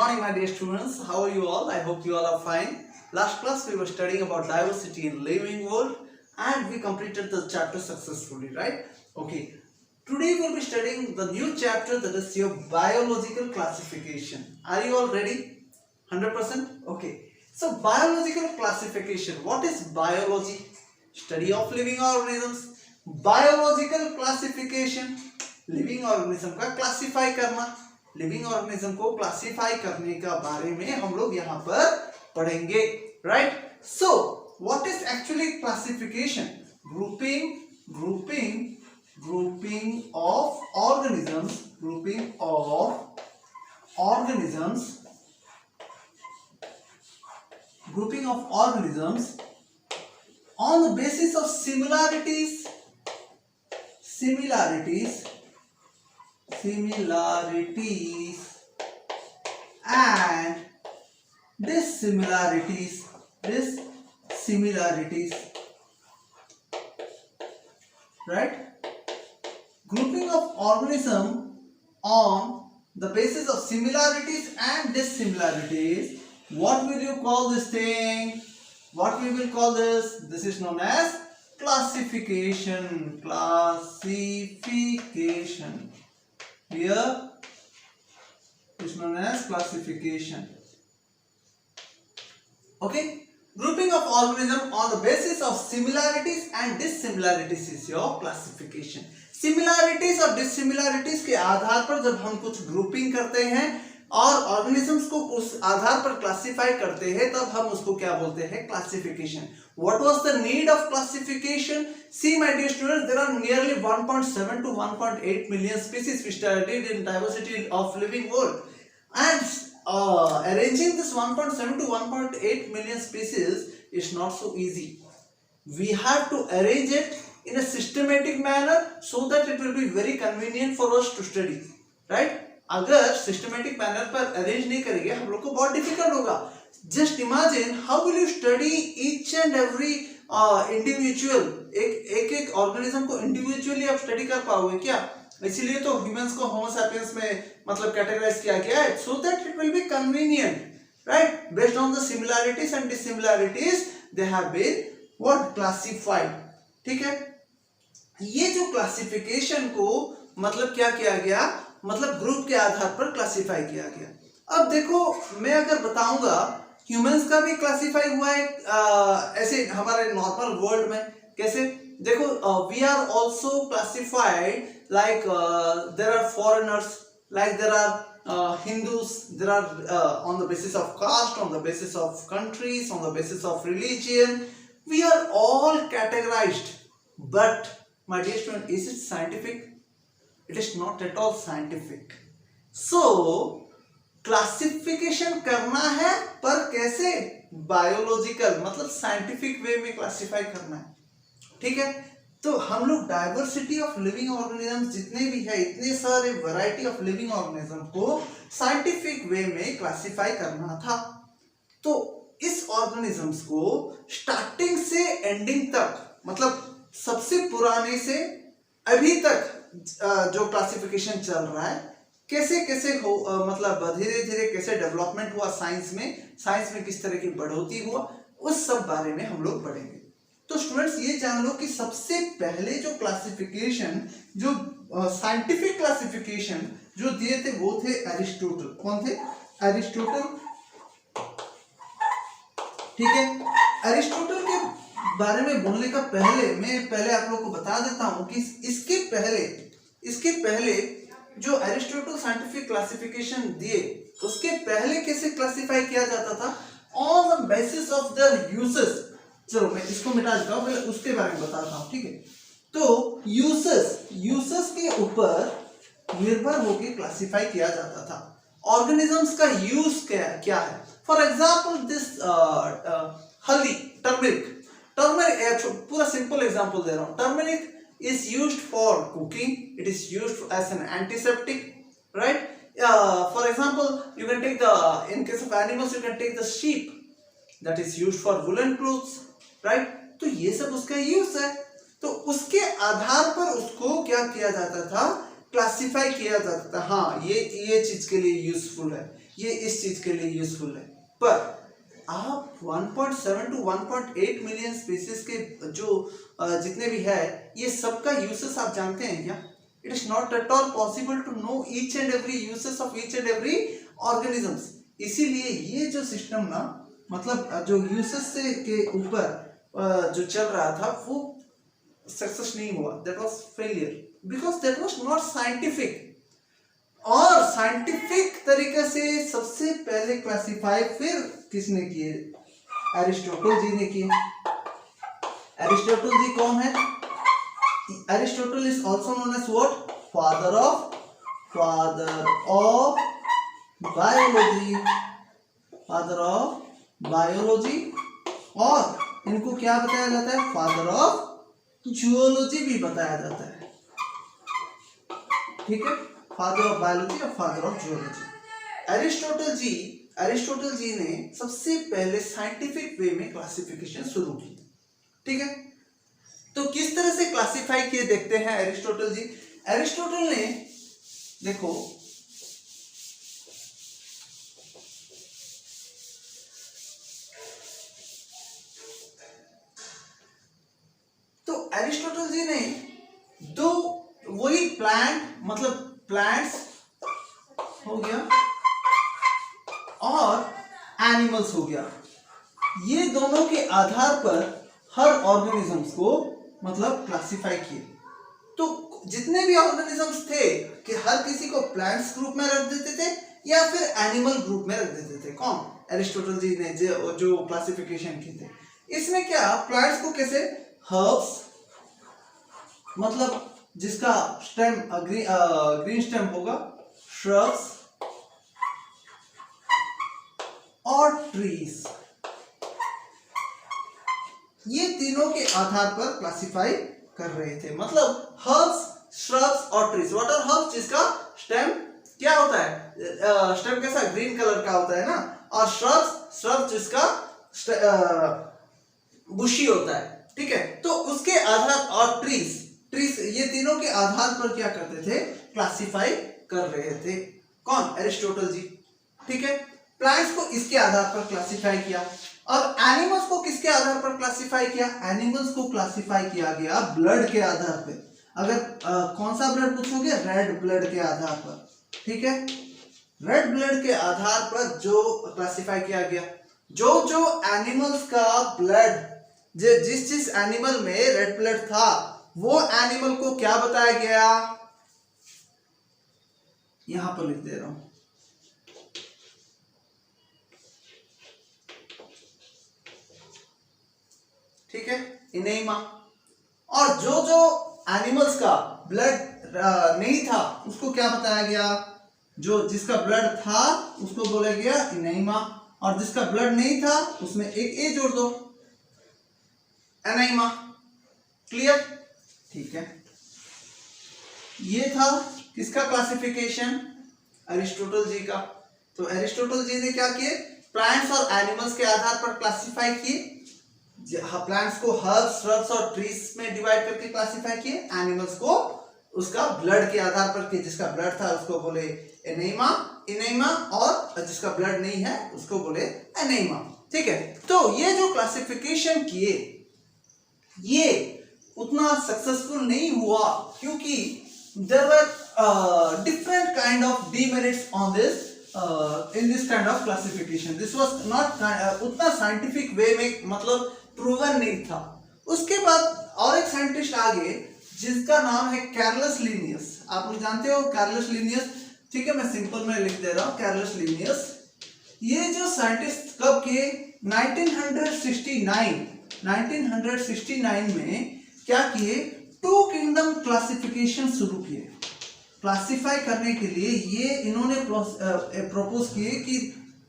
morning, my dear students. How are you all? I hope you all are fine. Last class we were studying about diversity in living world and we completed the chapter successfully, right? Okay. Today we'll be studying the new chapter, that is your biological classification. Are you all ready? 100%? Okay. So biological classification. What is biology? Study of living organisms. Biological classification. Living organism का classify करना, living organism को classify करने का बारे में हम लोग यहाँ पर पढ़ेंगे, right? So what is actually classification? Grouping of organisms, grouping of organisms on the basis of similarities and dissimilarities, right? Grouping of organism on the basis of similarities and dissimilarities. What will you call this thing? What we will call this? This is known as classification. Here is known as classification. Okay? Grouping of organism on the basis of similarities and dissimilarities is your classification. Similarities और dissimilarities के आधार पर जब हम कुछ grouping करते हैं और organisms को उस आधार पर classify करते हैं, तब हम उसको क्या बोलते हैं? Classification. What was the need of classification? See, my dear students, there are nearly 1.7 to 1.8 million species we studied in diversity of living world, and arranging this 1.7 to 1.8 million species is not so easy. We have to arrange it in a systematic manner so that it will be very convenient for us to study, right? अगर systematic manner पर arrange नहीं करेंगे हम लोग को बहुत difficult होगा. Just imagine how will you study each and every individual, एक organism को individually आप study कर पाओगे क्या? इसीलिए तो humans को Homo sapiens में मतलब categorize किया गया है, so that it will be convenient, right? Based on the similarities and dissimilarities, they have been what classified. ठीक है? ये जो classification को मतलब क्या किया गया? मतलब ग्रुप के आधार पर क्लासिफाई किया गया. अब देखो, मैं अगर बताऊंगा ह्यूमंस का भी क्लासिफाई हुआ है ऐसे हमारे नॉर्मल वर्ल्ड में. कैसे? देखो, we are also classified like there are foreigners, like there are Hindus, there are on the basis of caste, on the basis of countries, on the basis of religion. We are all categorised. But my dear student, is it scientific? It is not at all scientific. So classification करना है, पर कैसे? Biological मतलब scientific way में classify करना है. ठीक है? तो हम लोग डाइवर्सिटी ऑफ लिविंग ऑर्गेनिजम्स जितने भी है, इतने सारे वैरायटी ऑफ लिविंग ऑर्गेनिज्म को साइंटिफिक वे में क्लासिफाई करना था. तो इस ऑर्गेनिजम्स को स्टार्टिंग से एंडिंग तक, मतलब सबसे पुराने से अभी तक जो क्लासिफिकेशन चल रहा है, कैसे कैसे हो, मतलब धीरे धीरे कैसे डेवलपमेंट हुआ साइंस में किस तरह की बढ़ोतरी हुआ, उस सब बारे में हम लोग पढ़ेंगे. तो स्टूडेंट्स ये जान लो कि सबसे पहले जो क्लासिफिकेशन, जो साइंटिफिक क्लासिफिकेशन जो दिए थे वो थे एरिस्टोटल. कौन थे? एरिस्टोटल. ठीक है? एरिस्टोटल के बारे में बोलने का पहले मैं पहले आप लोग को बता देता हूं कि इसके पहले जो एरिस्टोटल साइंटिफिक क्लासिफिकेशन दिए, उसके पहले कैसे क्लासिफाई किया जाता था? On the basis of their uses. चलो मैं इसको मिटा देता हूं, पहले उसके बारे में बताता हूं. ठीक है? तो यूजेस के ऊपर निर्भर होकर क्लासिफाई किया जाता था. ऑर्गेनिजम्स का यूज क्या है? फॉर एग्जांपल दिस हल्दी, टर्मरिक. पूरा सिंपल एग्जांपल दे रहा हूं. Turmeric is used for cooking. It is used as an antiseptic, right? For example, you can take in case of animals, you can take the sheep, that is used for woolen clothes, right? तो ये सब उसका use है. तो उसके आधार पर उसको क्या किया जाता था? क्लासिफाई किया जाता था. हाँ, ये चीज के लिए यूजफुल है. ये इस चीज के लिए यूजफुल है। पर आप 1.7 to 1.8 मिलियन स्पीसीज के जो जितने भी है ये सबका यूसेस आप जानते हैं क्या? It is not at all possible to know each and every uses of each and every organisms. इसीलिए ये जो सिस्टम ना मतलब जो यूसेस से के ऊपर जो चल रहा था वो सक्सेस नहीं हुआ, that was failure because that was not scientific. और साइंटिफिक तरीके से सबसे पहले क्लासिफाई फिर किसने किए? एरिस्टोटल जी ने किए। एरिस्टोटल जी कौन है? Aristotle is also known as what? Father of biology, father of biology. और इनको क्या बताया जाता है? फादर ऑफ जूलॉजी भी बताया जाता है। ठीक है, फादर ऑफ बायोलॉजी और फादर ऑफ जूलॉजी। एरिस्टोटल जी ने सबसे पहले साइंटिफिक वे में क्लासिफिकेशन शुरू की। ठीक है, तो किस तरह से क्लासिफाई किए देखते हैं एरिस्टोटल जी। एरिस्टोटल ने देखो तो एरिस्टोटल जी ने दो वही प्लांट मतलब प्लांट्स हो गया और एनिमल्स हो गया, ये दोनों के आधार पर हर ऑर्गेनिजम्स को मतलब क्लासिफाई किए। तो जितने भी ऑर्गेनिजम्स थे कि हर किसी को प्लांट्स ग्रुप में रख देते थे या फिर एनिमल ग्रुप में रख देते थे। कौन? एरिस्टोटल जी ने जो क्लासिफिकेशन किए थे। इसमें क्या प्लांट्स को कैसे? हर्ब्स मतलब जिसका स्टेम ग्रीन स्टेम होगा, श्रब्स और ट्रीज, ये तीनों के आधार पर क्लासिफाई कर रहे थे। मतलब हर्ब्स, श्रब्स और ट्रीज। What are herbs? जिसका स्टेम क्या होता है? स्टेम कैसा? ग्रीन कलर का होता है ना। और श्रब्स जिसका बुशी होता है। ठीक है, तो उसके आधार और ट्रीज ये तीनों के आधार पर क्या करते थे? क्लासिफाई कर रहे थे। कौन? एरिस्टोटल जी। ठीक है, प्लांट्स को इसके आधार पर क्लासिफाई किया। और एनिमल्स को किसके आधार पर क्लासिफाई किया? एनिमल्स को क्लासिफाई किया गया ब्लड के आधार पर। अगर कौन सा ब्लड पूछोगे? रेड ब्लड के आधार पर। ठीक है, रेड ब्लड के आधार पर जो क्लासिफाई किया गया, जो एनिमल्स का ब्लड जिस एनिमल में रेड ब्लड था वो एनिमल को क्या बताया गया? यहां पर लिख दे रहा हूं। ठीक है, इनेमा। और जो एनिमल्स का ब्लड नहीं था उसको क्या बताया गया? जिसका ब्लड था उसको बोला गया इनेमा, और जिसका ब्लड नहीं था उसमें एक ए जोड़ दो, एनाइमा। क्लियर? ठीक है, ये था किसका क्लासिफिकेशन? एरिस्टोटल जी का। तो एरिस्टोटल जी ने क्या किए? प्लांट्स और एनिमल्स के आधार पर क्लासिफाई किए। प्लांट्स को हर्ब्स, श्रब्स और ट्रीज में डिवाइड करके क्लासिफाई किए। एनिमल्स को उसका ब्लड के आधार पर किए। जिसका ब्लड था उसको बोले इनेमा और जिसका ब्लड नहीं है उसको बोले एनेमा। ठीक है, तो ये जो क्लासिफिकेशन किए ये उतना सक्सेसफुल नहीं हुआ क्योंकि there were different kind of demerits on this in this kind of classification. This was not उतना scientific way में मतलब proven नहीं था। उसके बाद और एक साइंटिस्ट आ गए जिसका नाम है कैर्लस लीनियस। आप लोग जानते हो कैर्लस लीनियस? ठीक है, मैं सिंपल में लिख दे रहा हूँ कैर्लस लीनियस। ये जो साइंटिस्ट कब किए? 1969 में क्या किए? टू किंगडम क्लासिफिकेशन शुरू किए। क्लासिफाई करने के लिए ये इन्होंने प्रपोज किए कि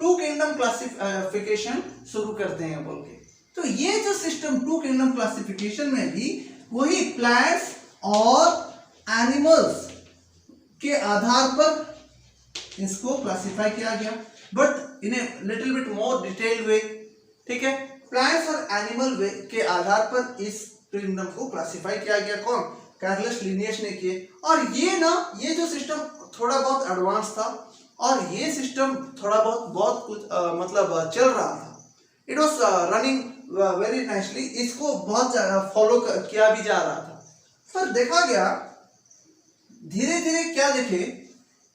टू किंगडम क्लासिफिकेशन शुरू करते हैं बोल के। तो ये जो सिस्टम टू किंगडम क्लासिफिकेशन में भी वही प्लांट्स और एनिमल्स के आधार पर इसको क्लासिफाई किया गया, but in a little bit more detailed वे। ठीक है, प्लांट्स और एनिमल के आधार पर इस किंगडम को क्लासिफाई किया गया। कौन? कैर्लस लीनियस ने किए। और ये जो सिस्टम थोड़ा बहुत एडवांस था और ये सिस्टम थोड़ा बहुत कुछ मतलब चल रहा था। It was running very nicely, इसको बहुत फॉलो किया भी जा रहा था। पर देखा गया धीरे धीरे, क्या देखे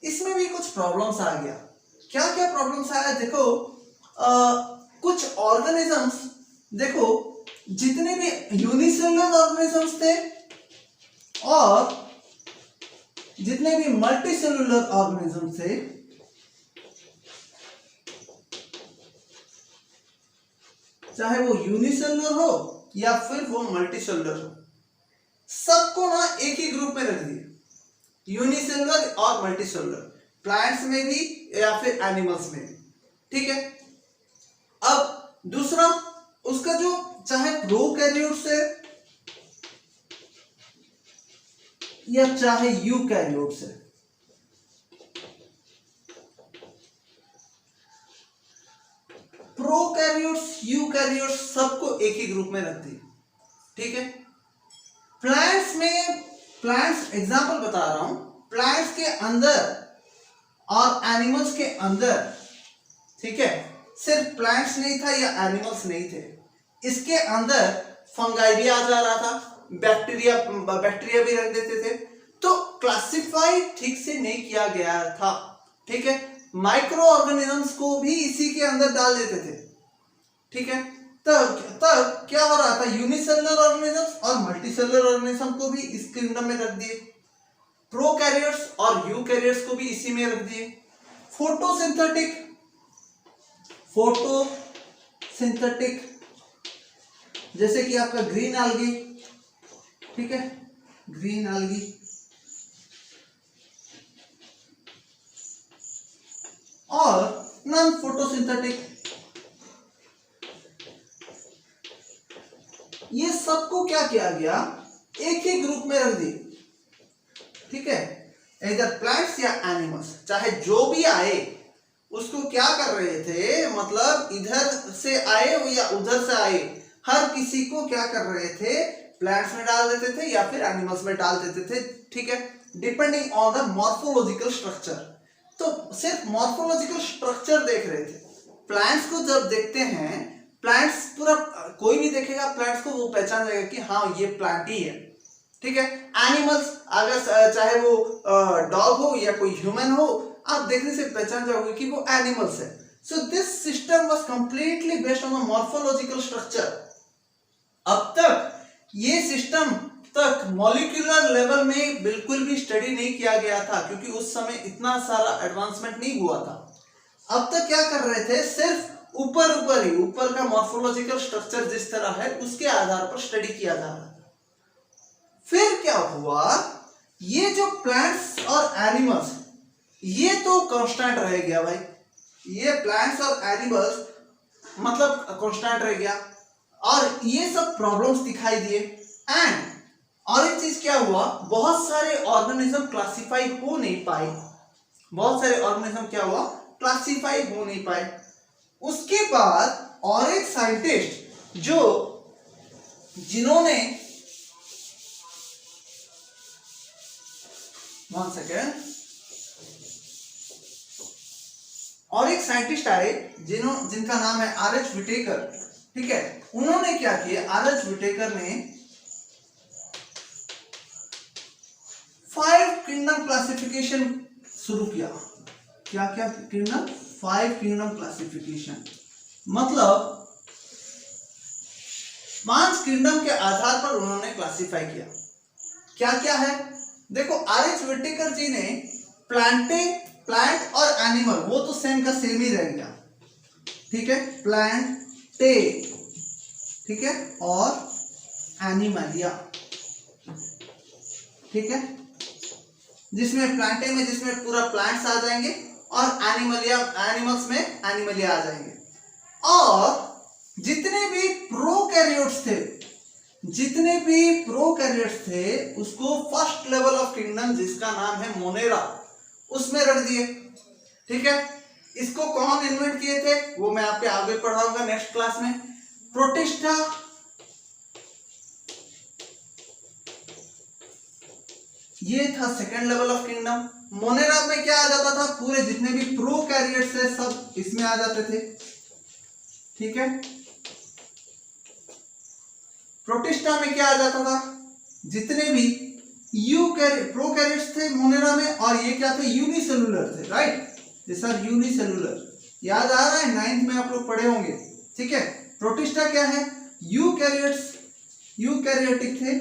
इसमें भी कुछ प्रॉब्लम्स आ गया। क्या क्या प्रॉब्लम्स आया देखो, कुछ ऑर्गेनिजम्स, देखो जितने भी यूनिसेलुलर ऑर्गेनिजम्स थे और जितने भी मल्टीसेलुलर ऑर्गेनिजम्स थे, चाहे वो यूनिसेलुलर हो या फिर वो मल्टीसेलुलर हो, सबको ना एक ही ग्रुप में रख दिया, यूनिसेलुलर और मल्टीसेलुलर, प्लांट्स में भी या फिर एनिमल्स में भी। ठीक है, अब दूसरा उसका जो चाहे प्रोकैरियोट्स है या चाहे यूकैरियोट्स है, प्रोकैरियोट्स यूकैरियोट्स सबको एक ही ग्रुप में रख दिए। ठीक है, प्लांट्स में, प्लांट्स एग्जांपल बता रहा हूं, प्लांट्स के अंदर और एनिमल्स के अंदर, ठीक है, सिर्फ प्लांट्स नहीं था या एनिमल्स नहीं थे, इसके अंदर फंगाई भी आ जा रहा था, बैक्टीरिया भी रख देते थे, तो क्लासिफाई ठीक से नहीं किया गया था। ठीक है, माइक्रो ऑर्गेनिजम्स को भी इसी के अंदर डाल देते थे। ठीक है, तब क्या हो रहा था, यूनिसेलुलर ऑर्गेनिजम्स और मल्टीसेलुलर ऑर्गेनिज्म को भी इस किंगडम में रख दिए, प्रोकैरियोट्स और यूकैरियोट्स को भी इसी में रख दिए। फोटोसिंथेटिक जैसे कि आपका ग्रीन एल्गी, ठीक है, ग्रीन एल्गी, और नॉन फोटोसिंथेटिक, ये सबको क्या किया गया, एक ही ग्रुप में रख दी। ठीक है, इधर प्लांट्स या एनिमल्स, चाहे जो भी आए उसको क्या कर रहे थे, मतलब इधर से आए या उधर से आए, हर किसी को क्या कर रहे थे, प्लांट्स में डाल देते थे या फिर एनिमल्स में डाल देते थे। ठीक है, depending on the morphological structure. तो सिर्फ मॉर्फोलॉजिकल स्ट्रक्चर देख रहे थे। प्लांट्स को जब देखते हैं, प्लांट्स पूरा, कोई भी देखेगा प्लांट्स को वो पहचान जाएगा कि हाँ ये प्लांट ही है। ठीक है, एनिमल्स अगर चाहे वो डॉग हो या कोई ह्यूमन हो, आप देखने से पहचान जाओगे कि वो एनिमल्स है। So this system was completely based on the morphological structure. अब तक ये सिस्टम तक मॉलिक्यूलर लेवल में बिल्कुल भी स्टडी नहीं किया गया था, क्योंकि उस समय इतना सारा एडवांसमेंट नहीं हुआ था। अब तक क्या कर रहे थे, सिर्फ ऊपर का मॉर्फोलॉजिकल स्ट्रक्चर जिस तरह है उसके आधार पर स्टडी किया जा रहा था। फिर क्या हुआ, ये जो प्लांट्स और एनिमल्स, ये तो कांस्टेंट रह गया भाई, ये प्लांट्स और एनिमल्स मतलब कांस्टेंट रह गया, और ये सब प्रॉब्लम्स दिखाई दिए। एंड और एक चीज क्या हुआ, बहुत सारे ऑर्गेनिज्म क्लासिफाई हो नहीं पाए, बहुत सारे ऑर्गेनिज्म क्या हुआ, क्लासिफाई हो नहीं पाए। उसके बाद और एक साइंटिस्ट जिन्होंने, वन सेकेंड, और एक साइंटिस्ट आए जिनका नाम है आर.एच. विटेकर। ठीक है, उन्होंने क्या किया, आर.एच. विटेकर ने 5 किंगडम क्लासिफिकेशन शुरू किया। क्या क्या किंगडम, 5 किंगडम क्लासिफिकेशन, मतलब 5 किंगडम के आधार पर उन्होंने क्लासिफाई किया। क्या क्या है देखो, आर.एच. विटेकर जी ने प्लांट और एनिमल, वो तो सेम का सेम ही रह गया। ठीक है, प्लांटे, ठीक है, और एनिमलिया। ठीक है, जिसमें प्लांटे में जिसमें पूरा प्लांट्स आ जाएंगे और एनिमल्स में एनिमलिया आ जाएंगे। और जितने भी प्रोकैरियोट्स थे उसको फर्स्ट लेवल ऑफ किंगडम जिसका नाम है मोनेरा, उसमें रख दिए। ठीक है, इसको कौन इन्वेंट किए थे वो मैं आपके आगे पढ़ाऊंगा नेक्स्ट क्लास में। प्रोटिस्टा, ये था second level of kingdom. Monera में क्या आ जाता था, पूरे जितने भी प्रोकैरियोट्स है सब इसमें आ जाते थे, ठीक है। प्रोटिस्टा में क्या आ जाता था, जितने भी प्रोकैरियोट्स थे मोनेरा में, और ये क्या थे, यूनिसेलुलर थे, राइट, दिस आर यूनिसेलुलर। याद आ रहा है, 9th में आप लोग पढ़े होंगे, ठीक है। प्रोटिस्टा क्या है, यूकैरियोटिक थे।